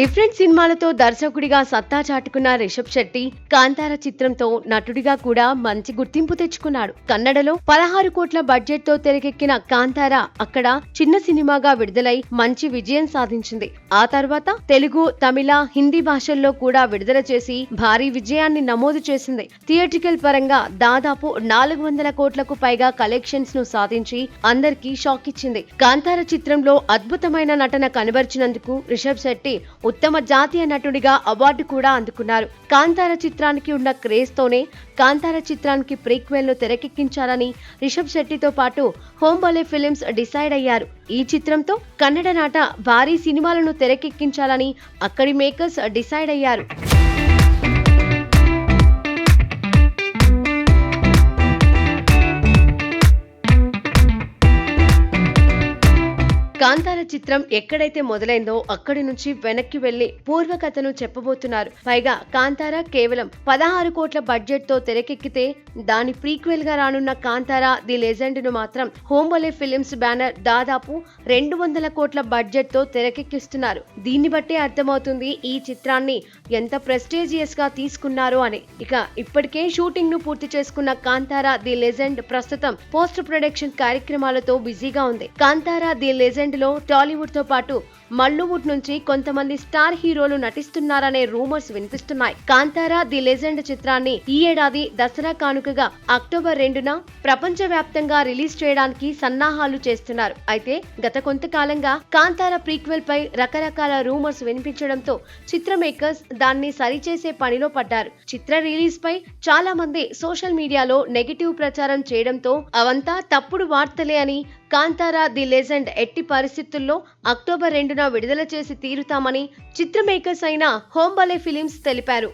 Different సినిమాలతో దర్శకుడిగా సత్తా చాటుకున్న రిషబ్ శెట్టి కాంతార చిత్రంతో నటుడిగా కూడా మంచి గుర్తింపు తెచ్చుకున్నాడు. కన్నడలో 16 కోట్ల బడ్జెట్ తో తెరకెక్కిన కాంతార అక్కడ చిన్న సినిమాగా విడుదలై మంచి విజయం సాధించింది. ఆ తర్వాత తెలుగు, తమిళ, హిందీ భాషల్లో కూడా విడుదల చేసి భారీ విజయాన్ని నమోదు చేసింది. థియేట్రికల్ పరంగా దాదాపు 400 కోట్లకు పైగా కలెక్షన్స్ ను సాధించి అందరికీ షాక్ ఇచ్చింది. కాంతార చిత్రంలో అద్భుతమైన నటన కనబరిచినందుకు రిషబ్ శెట్టి ఉత్తమ జాతీయ నటుడిగా అవార్డు కూడా అందుకున్నారు. కాంతార చిత్రానికి ఉన్న క్రేజ్ తోనే కాంతార చిత్రానికి ప్రీక్వెల్ ను తెరకెక్కించాలని రిషబ్ శెట్టితో పాటు హోంబోలే ఫిలిమ్స్ డిసైడ్ అయ్యారు. ఈ చిత్రంతో కన్నడ నాట భారీ సినిమాలను తెరకెక్కించాలని అక్కడి మేకర్స్ డిసైడ్ అయ్యారు. కాంతార చిత్రం ఎక్కడైతే మొదలైందో అక్కడి నుంచి వెనక్కి వెళ్లి పూర్వకథను చెప్పబోతున్నారు. పైగా కాంతార కేవలం 16 కోట్ల బడ్జెట్ తో తెరకెక్కితే దాని ప్రీక్వెల్ గా రానున్న కాంతార ది లెజెండ్ ను మాత్రం హోంబోలే ఫిలిమ్స్ బ్యానర్ దాదాపు 200 కోట్ల బడ్జెట్ తో తెరకెక్కిస్తున్నారు. దీన్ని బట్టే అర్థమవుతుంది ఈ చిత్రాన్ని ఎంత ప్రెస్టీజియస్ గా తీసుకున్నారు అని. ఇక ఇప్పటికే షూటింగ్ ను పూర్తి చేసుకున్న కాంతార ది లెజెండ్ ప్రస్తుతం పోస్ట్ ప్రొడక్షన్ కార్యక్రమాలతో బిజీగా ఉంది. కాంతార ది లెజెండ్ లో టాలీవుడ్ తో పాటు మల్లువుడ్ నుంచి కొంతమంది స్టార్ హీరోలు నటిస్తున్నారనే రూమర్స్ వినిపిస్తున్నాయి. కాంతార ది లెజెండ్ చిత్రాన్ని ఈ ఏడాది దసరా కానుకగా అక్టోబర్ 2న ప్రపంచ వ్యాప్తంగా రిలీజ్ చేయడానికి సన్నాహాలు చేస్తున్నారు. అయితే గత కొంతకాలంగా కాంతార ప్రీక్వెల్ పై రకరకాల రూమర్స్ వినిపించడంతో చిత్ర మేకర్స్ దాన్ని సరిచేసే పనిలో పడ్డారు. చిత్ర రిలీజ్ పై చాలా మంది సోషల్ మీడియాలో నెగటివ్ ప్రచారం చేయడంతో అవంతా తప్పుడు వార్తలే అని కాంతార ది లెజెండ్ ఎట్టి పరిస్థితుల్లో అక్టోబర్ 2న విడుదల చేసి తీరుతామని చిత్ర మేకర్స్ అయిన హోంబోలే ఫిలిమ్స్ తెలిపారు.